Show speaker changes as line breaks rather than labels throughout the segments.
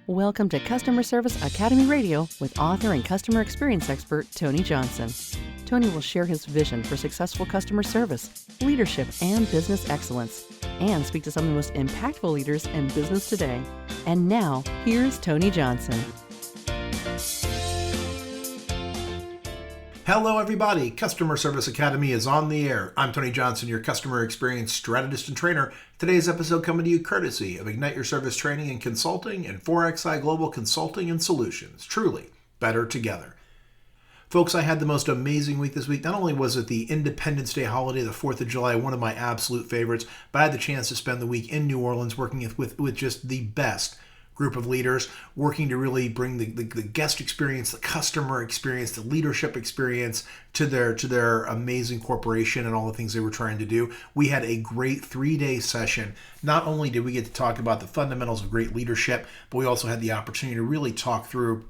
Welcome to Customer Service Academy Radio with author and customer experience expert Tony Johnson. Tony will share his vision for successful customer service, leadership, and business excellence, and speak to some of the most impactful leaders in business today. And now, here's Tony Johnson.
Hello everybody, Customer Service Academy is on the air. I'm Tony Johnson, your customer experience strategist and trainer. Today's episode coming to you courtesy of Ignite Your Service Training and Consulting and 4XI Global Consulting and Solutions. Truly, better together. Folks, I had the most amazing week this week. Not only was it the Independence Day holiday, the 4th of July, one of my absolute favorites, but I had the chance to spend the week in New Orleans working with just the best group of leaders, working to really bring the guest experience, the customer experience, the leadership experience to their amazing corporation and all the things they were trying to do. We had a great 3-day session. Not only did we get to talk about the fundamentals of great leadership, but we also had the opportunity to really talk through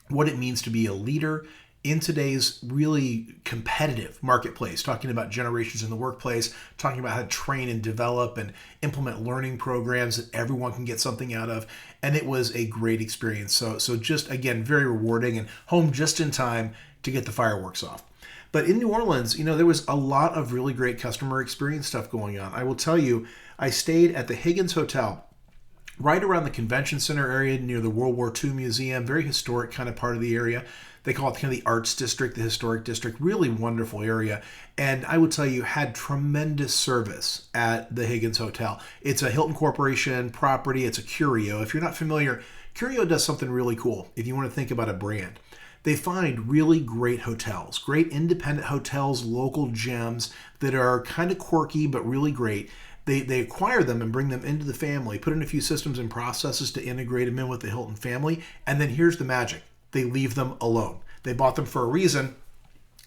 what it means to be a leader in today's really competitive marketplace, talking about generations in the workplace, talking about how to train and develop and implement learning programs that everyone can get something out of. And it was a great experience. So just, again, very rewarding and home just in time to get the fireworks off. But in New Orleans, there was a lot of really great customer experience stuff going on. I will tell you, I stayed at the Higgins Hotel right around the convention center area near the World War II Museum, very historic kind of part of the area. They call it kind of the arts district, the historic district, really wonderful area. And I would tell you, had tremendous service at the Higgins Hotel. It's a Hilton Corporation property. It's a Curio. If you're not familiar, Curio does something really cool if you want to think about a brand. They find really great hotels, great independent hotels, local gems that are kind of quirky but really great. They acquire them and bring them into the family, put in a few systems and processes to integrate them in with the Hilton family, and then here's the magic. They leave them alone. They bought them for a reason.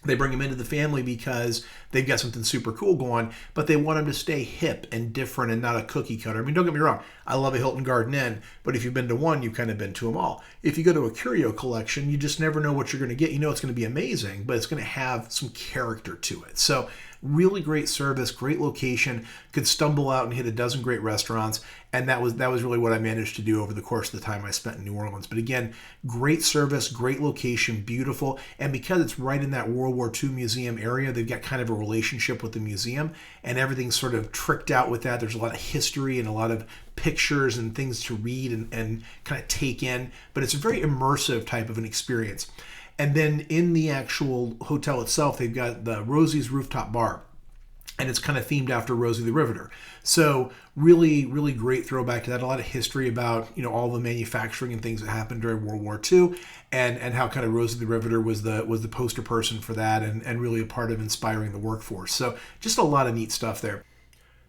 They bring them into the family because they've got something super cool going, but they want them to stay hip and different and not a cookie cutter. I mean, don't get me wrong. I love a Hilton Garden Inn, but if you've been to one, you've kind of been to them all. If you go to a Curio collection, you just never know what you're going to get. You know it's going to be amazing, but it's going to have some character to it. So really great service, great location, could stumble out and hit a dozen great restaurants. And that was really what I managed to do over the course of the time I spent in New Orleans. But again, great service, great location, beautiful. And because it's right in that World War II museum area, they've got kind of a relationship with the museum and everything's sort of tricked out with that. There's a lot of history and a lot of pictures and things to read and kind of take in. But it's a very immersive type of an experience. And then in the actual hotel itself, they've got the Rosie's Rooftop Bar. And it's kind of themed after Rosie the Riveter. So really, really great throwback to that. A lot of history about, all the manufacturing and things that happened during World War II and how kind of Rosie the Riveter was the poster person for that and really a part of inspiring the workforce. So just a lot of neat stuff there.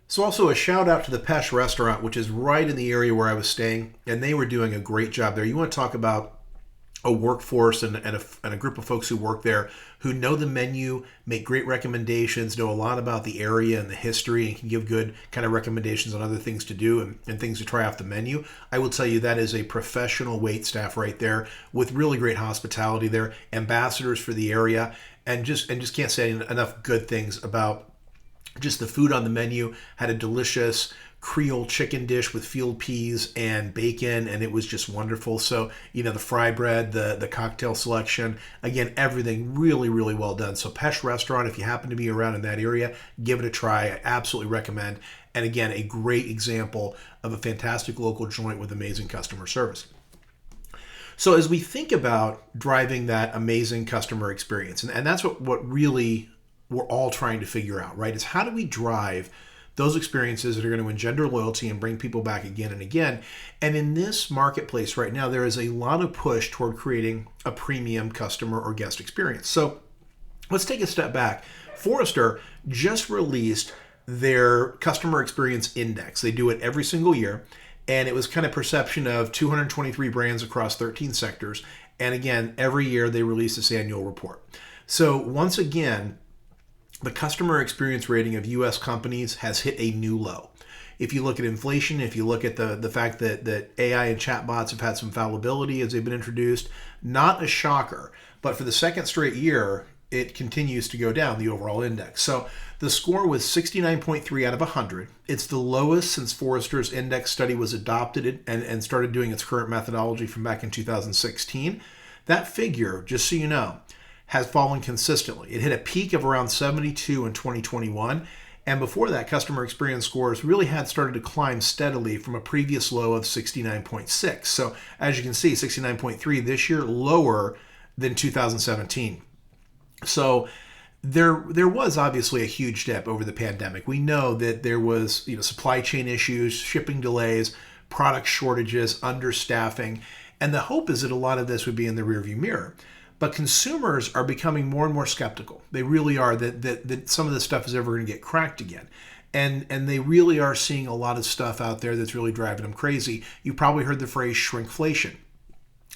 So also a shout out to the Pesh restaurant, which is right in the area where I was staying. And they were doing a great job there. You want to talk about a workforce and a group of folks who work there who know the menu, make great recommendations, know a lot about the area and the history, and can give good kind of recommendations on other things to do and things to try off the menu. I will tell you that is a professional wait staff right there with really great hospitality there, ambassadors for the area, and just can't say enough good things about just the food on the menu. Had a delicious Creole chicken dish with field peas and bacon, and it was just wonderful. So, the fry bread, the cocktail selection, again, everything really, really well done. So Pesh Restaurant, if you happen to be around in that area, give it a try. I absolutely recommend. And again, a great example of a fantastic local joint with amazing customer service. So as we think about driving that amazing customer experience, and that's what really we're all trying to figure out, right? Is how do we drive those experiences that are going to engender loyalty and bring people back again and again. And in this marketplace right now, there is a lot of push toward creating a premium customer or guest experience. So let's take a step back. Forrester just released their customer experience index. They do it every single year. And it was kind of perception of 223 brands across 13 sectors. And again, every year they release this annual report. So once again, the customer experience rating of U.S. companies has hit a new low. If you look at inflation, if you look at the fact that AI and chatbots have had some fallibility as they've been introduced, not a shocker, but for the second straight year, it continues to go down, the overall index. So the score was 69.3 out of 100. It's the lowest since Forrester's index study was adopted and started doing its current methodology from back in 2016. That figure, just so you know, has fallen consistently. It hit a peak of around 72 in 2021. And before that, customer experience scores really had started to climb steadily from a previous low of 69.6. So as you can see, 69.3 this year, lower than 2017. So there was obviously a huge dip over the pandemic. We know that there was, supply chain issues, shipping delays, product shortages, understaffing, and the hope is that a lot of this would be in the rearview mirror. But consumers are becoming more and more skeptical. They really are that some of this stuff is ever going to get cracked again. And they really are seeing a lot of stuff out there that's really driving them crazy. You probably heard the phrase shrinkflation.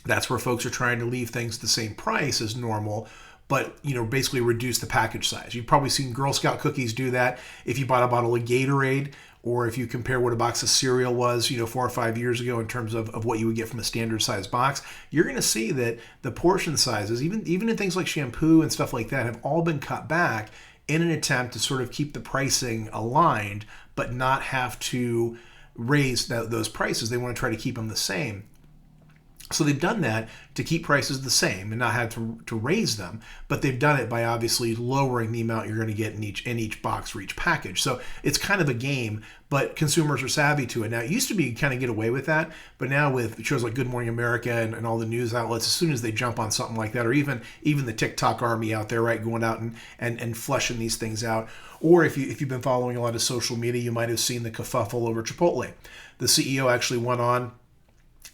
That's where folks are trying to leave things the same price as normal, but basically reduce the package size. You've probably seen Girl Scout cookies do that. If you bought a bottle of Gatorade, or if you compare what a box of cereal was, 4 or 5 years ago in terms of what you would get from a standard size box, you're going to see that the portion sizes, even in things like shampoo and stuff like that, have all been cut back in an attempt to sort of keep the pricing aligned, but not have to raise those prices. They want to try to keep them the same. So they've done that to keep prices the same and not have to raise them, but they've done it by obviously lowering the amount you're going to get in each box or each package. So it's kind of a game, but consumers are savvy to it. Now, it used to be you kind of get away with that, but now with shows like Good Morning America and all the news outlets, as soon as they jump on something like that, or even the TikTok army out there, right, going out and fleshing these things out. Or if you've been following a lot of social media, you might have seen the kerfuffle over Chipotle. The CEO actually went on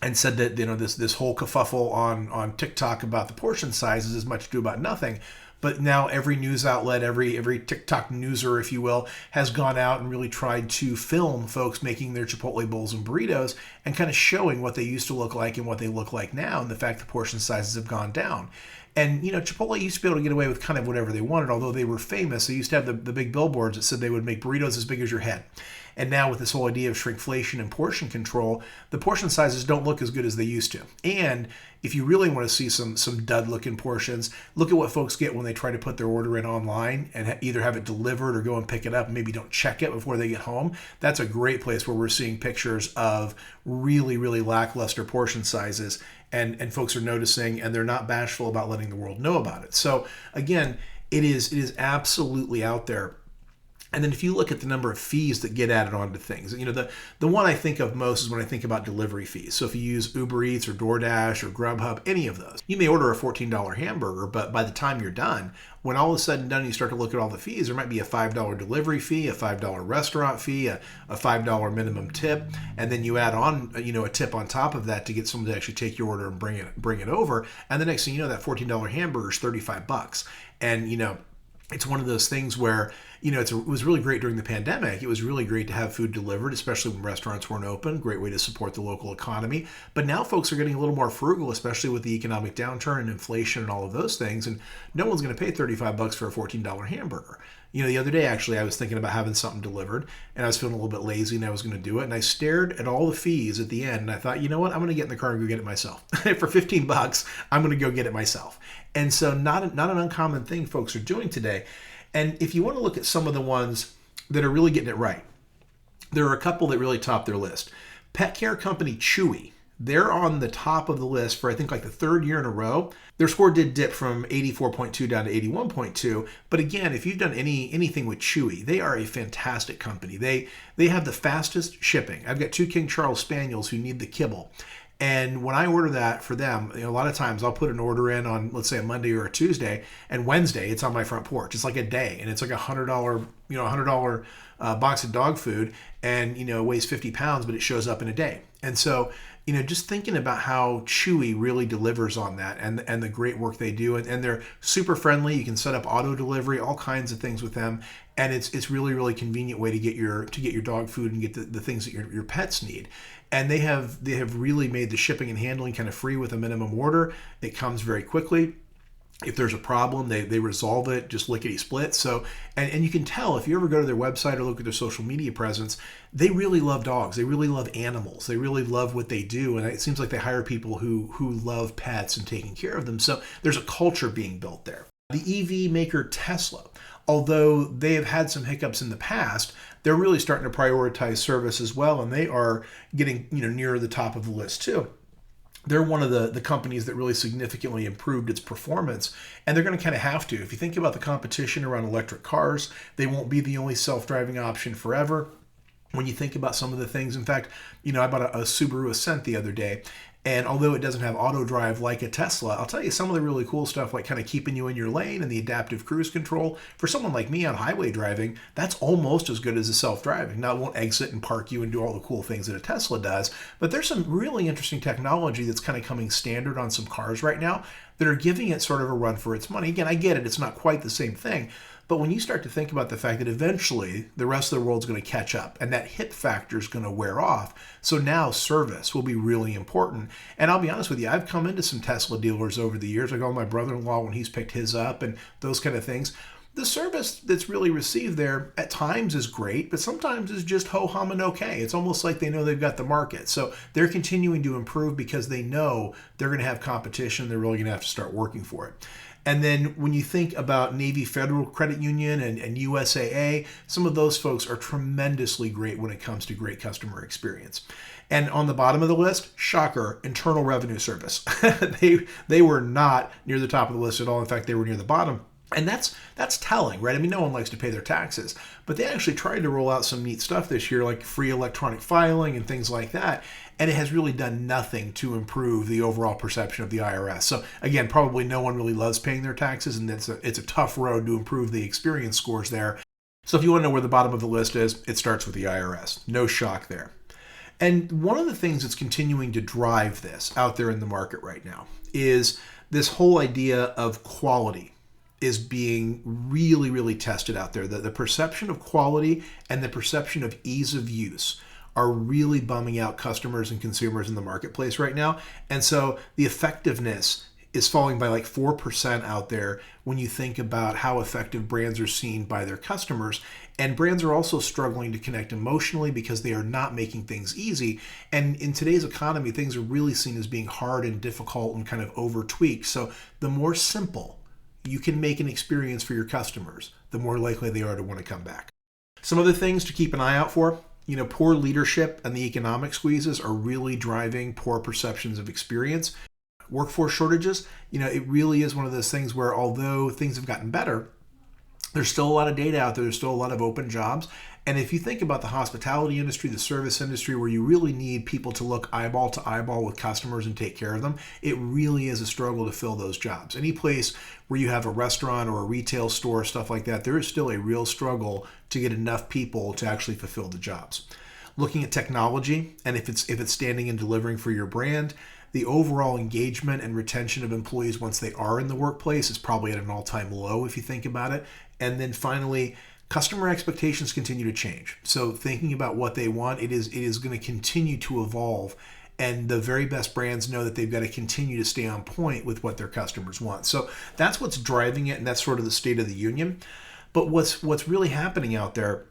and said that this whole kerfuffle on TikTok about the portion sizes is much ado about nothing. But now every news outlet, every TikTok newser, if you will, has gone out and really tried to film folks making their Chipotle bowls and burritos and kind of showing what they used to look like and what they look like now, and the fact the portion sizes have gone down. And, Chipotle used to be able to get away with kind of whatever they wanted, although they were famous. They used to have the big billboards that said they would make burritos as big as your head. And now with this whole idea of shrinkflation and portion control, the portion sizes don't look as good as they used to. And if you really want to see some dud-looking portions, look at what folks get when they try to put their order in online and either have it delivered or go and pick it up and maybe don't check it before they get home. That's a great place where we're seeing pictures of really, really lackluster portion sizes, and folks are noticing, and they're not bashful about letting the world know about it. So again, it is absolutely out there. And then if you look at the number of fees that get added onto things, the one I think of most is when I think about delivery fees. So if you use Uber Eats or DoorDash or Grubhub, any of those, you may order a $14 hamburger, but by the time you're done, when all is said and done, you start to look at all the fees, there might be a $5 delivery fee, a $5 restaurant fee, a $5 minimum tip, and then you add on, a tip on top of that to get someone to actually take your order and bring it over. And the next thing you know, that $14 hamburger is $35. And, it's one of those things where, it was really great during the pandemic. It was really great to have food delivered, especially when restaurants weren't open. Great way to support the local economy. But now folks are getting a little more frugal, especially with the economic downturn and inflation and all of those things. And no one's going to pay $35 for a $14 hamburger. The other day, actually, I was thinking about having something delivered, and I was feeling a little bit lazy, and I was going to do it. And I stared at all the fees at the end, and I thought, you know what? I'm going to get in the car and go get it myself. For $15, I'm going to go get it myself. And so not an uncommon thing folks are doing today. And if you want to look at some of the ones that are really getting it right, there are a couple that really top their list. Pet care company Chewy, they're on the top of the list for, I think, like the third year in a row. Their score did dip from 84.2 down to 81.2. But again, if you've done anything with Chewy, they are a fantastic company. They have the fastest shipping. I've got 2 King Charles Spaniels who need the kibble. And when I order that for them, a lot of times I'll put an order in on, let's say, a Monday or a Tuesday, and Wednesday it's on my front porch. It's like a day, and it's like $100 box of dog food, and weighs 50 pounds, but it shows up in a day. And so, just thinking about how Chewy really delivers on that, and the great work they do, and they're super friendly. You can set up auto delivery, all kinds of things with them, and it's really, really convenient way to get your dog food and get the things that your pets need. And they have really made the shipping and handling kind of free with a minimum order. It comes very quickly. If there's a problem, they resolve it just lickety-split. So, and you can tell if you ever go to their website or look at their social media presence, they really love dogs. They really love animals. They really love what they do. And it seems like they hire people who love pets and taking care of them. So there's a culture being built there. The EV maker Tesla, although they have had some hiccups in the past, they're really starting to prioritize service as well, and they are getting nearer the top of the list too. They're one of the companies that really significantly improved its performance, and they're going to kind of have to. If you think about the competition around electric cars, they won't be the only self-driving option forever. When you think about some of the things, in fact, I bought a Subaru Ascent the other day, and although it doesn't have auto drive like a Tesla, I'll tell you some of the really cool stuff, like kind of keeping you in your lane and the adaptive cruise control. For someone like me on highway driving, that's almost as good as a self-driving. Now, it won't exit and park you and do all the cool things that a Tesla does, but there's some really interesting technology that's kind of coming standard on some cars right now that are giving it sort of a run for its money. Again, I get it, it's not quite the same thing, but when you start to think about the fact that eventually the rest of the world's going to catch up and that hit factor is going to wear off, so now service will be really important. And I'll be honest with you, I've come into some Tesla dealers over the years. I go with my brother-in-law when he's picked his up and those kind of things. The service that's really received there at times is great, but sometimes is just ho-hum and okay. It's almost like they know they've got the market. So they're continuing to improve because they know they're going to have competition. They're really going to have to start working for it. And then when you think about Navy Federal Credit Union and USAA, some of those folks are tremendously great when it comes to great customer experience. And on the bottom of the list, shocker, Internal Revenue Service. They were not near the top of the list at all. In fact, they were near the bottom. And that's telling, right? I mean, no one likes to pay their taxes, but they actually tried to roll out some neat stuff this year, like free electronic filing and things like that. And it has really done nothing to improve the overall perception of the IRS. So again, probably no one really loves paying their taxes, and it's a tough road to improve the experience scores there. So if you want to know where the bottom of the list is, it starts with the IRS. No shock there. And one of the things that's continuing to drive this out there in the market right now is this whole idea of quality is being really, really tested out there. The perception of quality and the perception of ease of use are really bumming out customers and consumers in the marketplace right now. And so the effectiveness is falling by like 4% out there when you think about how effective brands are seen by their customers. And brands are also struggling to connect emotionally because they are not making things easy. And in today's economy, things are really seen as being hard and difficult and kind of over tweaked. So the more simple you can make an experience for your customers, the more likely they are to want to come back. Some other things to keep an eye out for. Poor leadership and the economic squeezes are really driving poor perceptions of experience. Workforce shortages, it really is one of those things where although things have gotten better, there's still a lot of data out there. There's still a lot of open jobs. And if you think about the hospitality industry, the service industry, where you really need people to look eyeball to eyeball with customers and take care of them, it really is a struggle to fill those jobs. Any place where you have a restaurant or a retail store, stuff like that, there is still a real struggle to get enough people to actually fulfill the jobs. Looking at technology, and if it's standing and delivering for your brand, the overall engagement and retention of employees once they are in the workplace is probably at an all-time low if you think about it. And then finally, customer expectations continue to change. So thinking about what they want, it is going to continue to evolve. And the very best brands know that they've got to continue to stay on point with what their customers want. So that's what's driving it, and that's sort of the state of the union. But what's really happening out there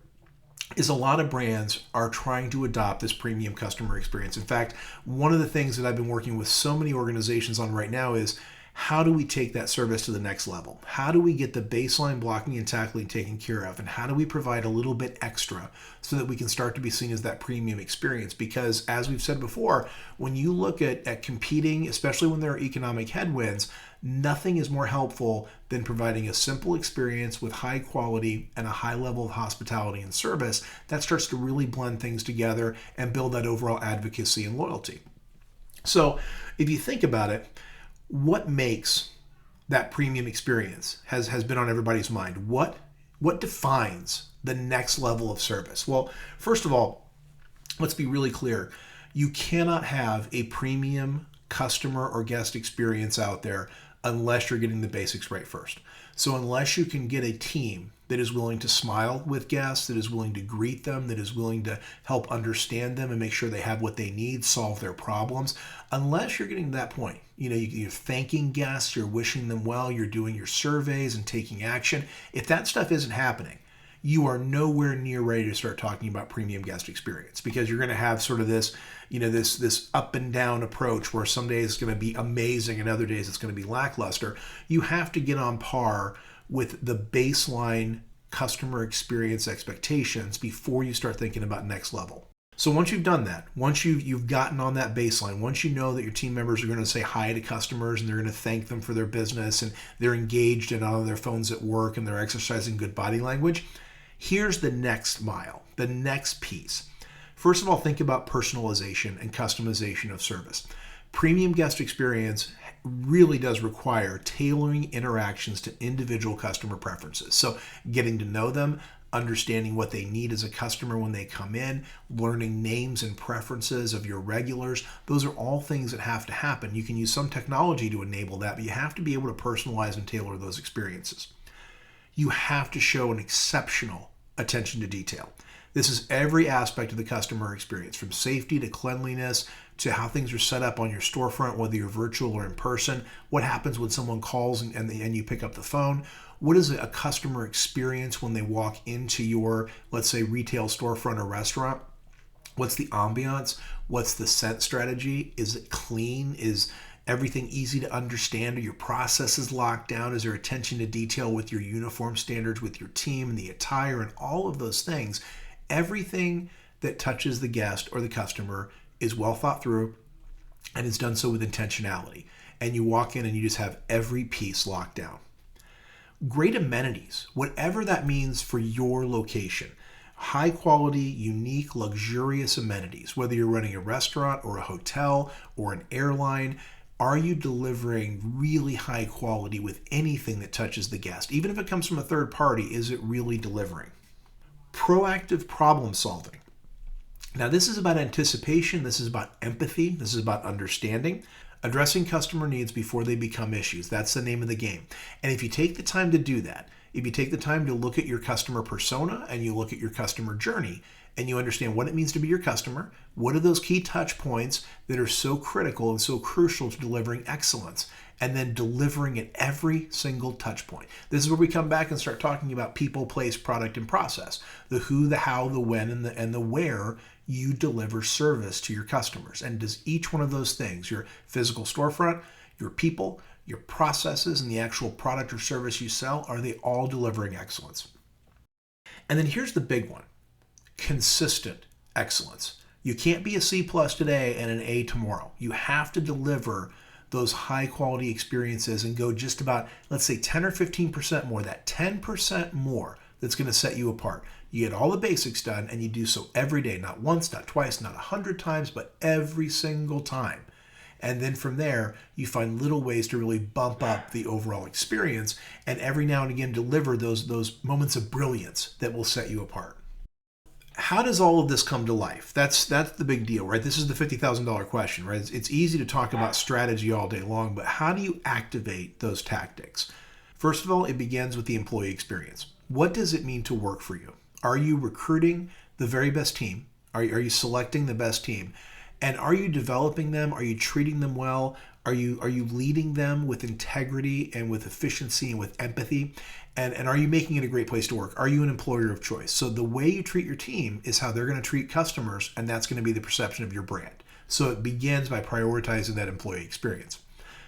is a lot of brands are trying to adopt this premium customer experience. In fact, one of the things that I've been working with so many organizations on right now is how do we take that service to the next level? How do we get the baseline blocking and tackling taken care of? And how do we provide a little bit extra so that we can start to be seen as that premium experience? Because as we've said before, when you look at competing, especially when there are economic headwinds, nothing is more helpful than providing a simple experience with high quality and a high level of hospitality and service that starts to really blend things together and build that overall advocacy and loyalty. So if you think about it, what makes that premium experience has been on everybody's mind. What defines the next level of service? Well, first of all, let's be really clear. You cannot have a premium customer or guest experience out there unless you're getting the basics right first. So unless you can get a team that is willing to smile with guests, that is willing to greet them, that is willing to help understand them and make sure they have what they need, solve their problems, unless you're getting to that point, you're thanking guests, you're wishing them well, you're doing your surveys and taking action. If that stuff isn't happening, you are nowhere near ready to start talking about premium guest experience, because you're going to have sort of this, this up and down approach where some days it's going to be amazing and other days it's going to be lackluster. You have to get on par with the baseline customer experience expectations before you start thinking about next level. So once you've done that, once you've gotten on that baseline, once you know that your team members are going to say hi to customers and they're going to thank them for their business and they're engaged and on their phones at work and they're exercising good body language, here's the next mile, the next piece. First of all, think about personalization and customization of service. Premium guest experience really does require tailoring interactions to individual customer preferences. So getting to know them, understanding what they need as a customer when they come in, learning names and preferences of your regulars. Those are all things that have to happen. You can use some technology to enable that, but you have to be able to personalize and tailor those experiences. You have to show an exceptional attention to detail. This is every aspect of the customer experience, from safety to cleanliness to how things are set up on your storefront, whether you're virtual or in person. What happens when someone calls and you pick up the phone? What is a customer experience when they walk into your, let's say, retail storefront or restaurant? What's the ambiance? What's the scent strategy? Is it clean? Is everything easy to understand? Are your processes locked down? Is there attention to detail with your uniform standards, with your team and the attire and all of those things? Everything that touches the guest or the customer is well thought through and is done so with intentionality. And you walk in and you just have every piece locked down. Great amenities, whatever that means for your location. High quality, unique, luxurious amenities, whether you're running a restaurant or a hotel or an airline. Are you delivering really high quality with anything that touches the guest? Even if it comes from a third party, is it really delivering? Proactive problem solving. Now, this is about anticipation. This is about empathy. This is about understanding. Addressing customer needs before they become issues. That's the name of the game. And if you take the time to do that, if you take the time to look at your customer persona and you look at your customer journey and you understand what it means to be your customer, what are those key touch points that are so critical and so crucial to delivering excellence, and then delivering at every single touch point. This is where we come back and start talking about people, place, product, and process. The who, the how, the when, and the where you deliver service to your customers. And does each one of those things, your physical storefront, your people, your processes, and the actual product or service you sell, are they all delivering excellence? And then here's the big one: consistent excellence. You can't be a C+ today and an A tomorrow. You have to deliver those high quality experiences and go just about, let's say, 10 or 15% more, that 10% more that's going to set you apart. You get all the basics done and you do so every day, not once, not twice, not 100 times, but every single time. And then from there, you find little ways to really bump up the overall experience and every now and again deliver those moments of brilliance that will set you apart. How does all of this come to life? That's the big deal, right? This is the $50,000 question, right? It's easy to talk about strategy all day long, but how do you activate those tactics? First of all, it begins with the employee experience. What does it mean to work for you? Are you recruiting the very best team? Are you selecting the best team? And are you developing them? Are you treating them well? Are you leading them with integrity and with efficiency and with empathy? And are you making it a great place to work? Are you an employer of choice? So the way you treat your team is how they're going to treat customers, and that's going to be the perception of your brand. So it begins by prioritizing that employee experience.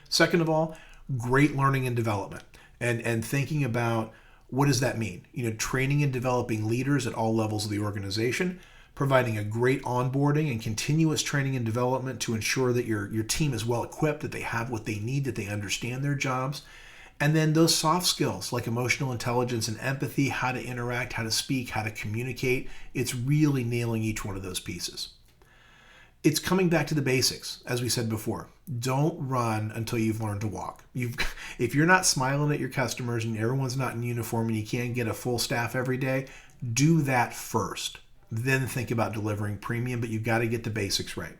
Second of all, great learning and development, and thinking about what does that mean? Training and developing leaders at all levels of the organization, providing a great onboarding and continuous training and development to ensure that your team is well equipped, that they have what they need, that they understand their jobs. And then those soft skills like emotional intelligence and empathy, how to interact, how to speak, how to communicate. It's really nailing each one of those pieces. It's coming back to the basics, as we said before. Don't run until you've learned to walk. If you're not smiling at your customers and everyone's not in uniform and you can't get a full staff every day, do that first. Then think about delivering premium, but you've got to get the basics right.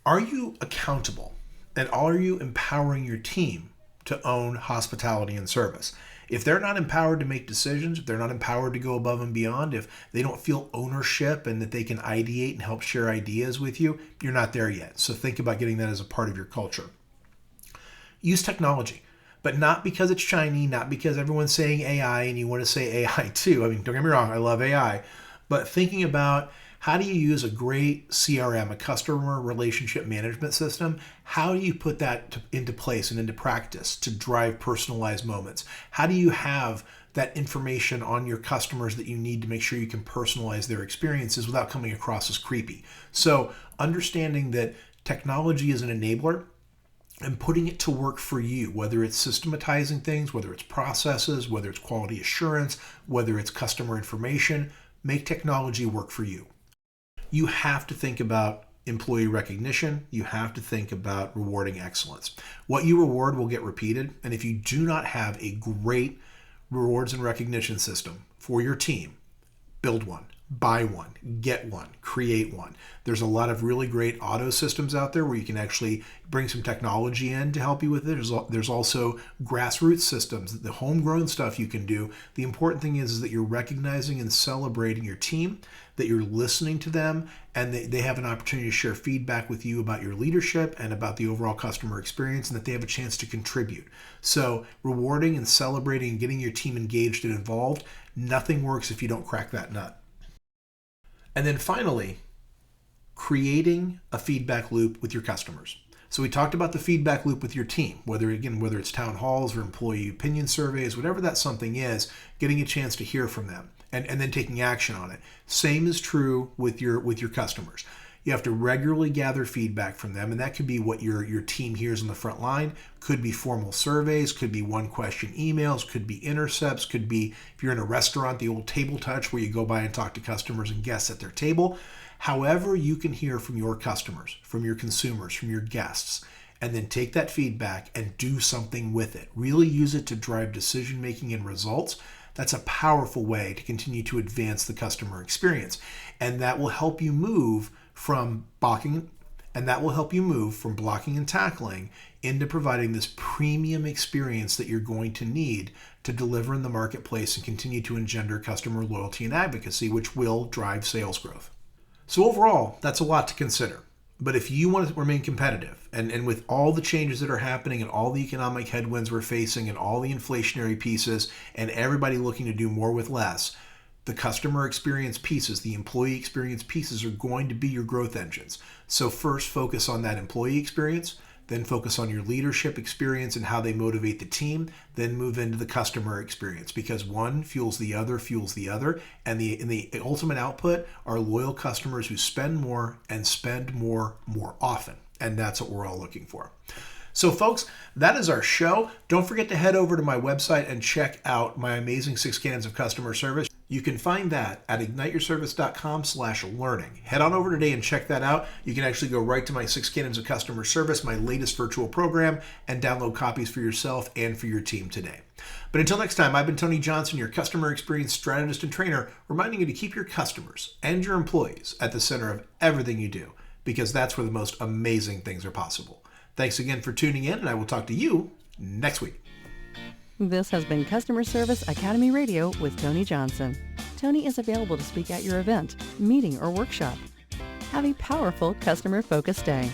Are you accountable? And are you empowering your team to own hospitality and service? If they're not empowered to make decisions, if they're not empowered to go above and beyond, if they don't feel ownership and that they can ideate and help share ideas with you, you're not there yet. So think about getting that as a part of your culture. Use technology. but not because it's shiny, not because everyone's saying AI and you want to say AI too. I mean, don't get me wrong, I love AI, but thinking about how do you use a great CRM, a customer relationship management system? How do you put that into place and into practice to drive personalized moments? How do you have that information on your customers that you need to make sure you can personalize their experiences without coming across as creepy? So understanding that technology is an enabler and putting it to work for you, whether it's systematizing things, whether it's processes, whether it's quality assurance, whether it's customer information, make technology work for you. You have to think about employee recognition. You have to think about rewarding excellence. What you reward will get repeated. And if you do not have a great rewards and recognition system for your team, build one, buy one, get one, create one. There's a lot of really great auto systems out there where you can actually bring some technology in to help you with it. There's also grassroots systems, the homegrown stuff you can do. The important thing is that you're recognizing and celebrating your team, that you're listening to them, and they have an opportunity to share feedback with you about your leadership and about the overall customer experience, and that they have a chance to contribute. So rewarding and celebrating and getting your team engaged and involved, nothing works if you don't crack that nut. And then finally, creating a feedback loop with your customers. So we talked about the feedback loop with your team, whether it's town halls or employee opinion surveys, whatever that something is, getting a chance to hear from them and then taking action on it. Same is true with your customers. You have to regularly gather feedback from them, and that could be what your team hears on the front line. Could be formal surveys, could be one-question emails, could be intercepts, could be, if you're in a restaurant, the old table touch where you go by and talk to customers and guests at their table. However you can hear from your customers, from your consumers, from your guests, and then take that feedback and do something with it. Really use it to drive decision-making and results. That's a powerful way to continue to advance the customer experience. And that will help you move from blocking and tackling into providing this premium experience that you're going to need to deliver in the marketplace and continue to engender customer loyalty and advocacy, which will drive sales growth. So overall, that's a lot to consider. But if you want to remain competitive, and with all the changes that are happening and all the economic headwinds we're facing and all the inflationary pieces and everybody looking to do more with less, the customer experience pieces, the employee experience pieces are going to be your growth engines. So first focus on that employee experience, then focus on your leadership experience and how they motivate the team, then move into the customer experience, because one fuels the other, and the ultimate output are loyal customers who spend more and spend more often. And that's what we're all looking for. So folks, that is our show. Don't forget to head over to my website and check out my amazing 6 Cannons of Customer Service. You can find that at igniteyourservice.com/learning. Head on over today and check that out. You can actually go right to my 6 Cannons of Customer Service, my latest virtual program, and download copies for yourself and for your team today. But until next time, I've been Tony Johnson, your customer experience strategist and trainer, reminding you to keep your customers and your employees at the center of everything you do, because that's where the most amazing things are possible. Thanks again for tuning in, and I will talk to you next week.
This has been Customer Service Academy Radio with Tony Johnson. Tony is available to speak at your event, meeting, or workshop. Have a powerful customer-focused day.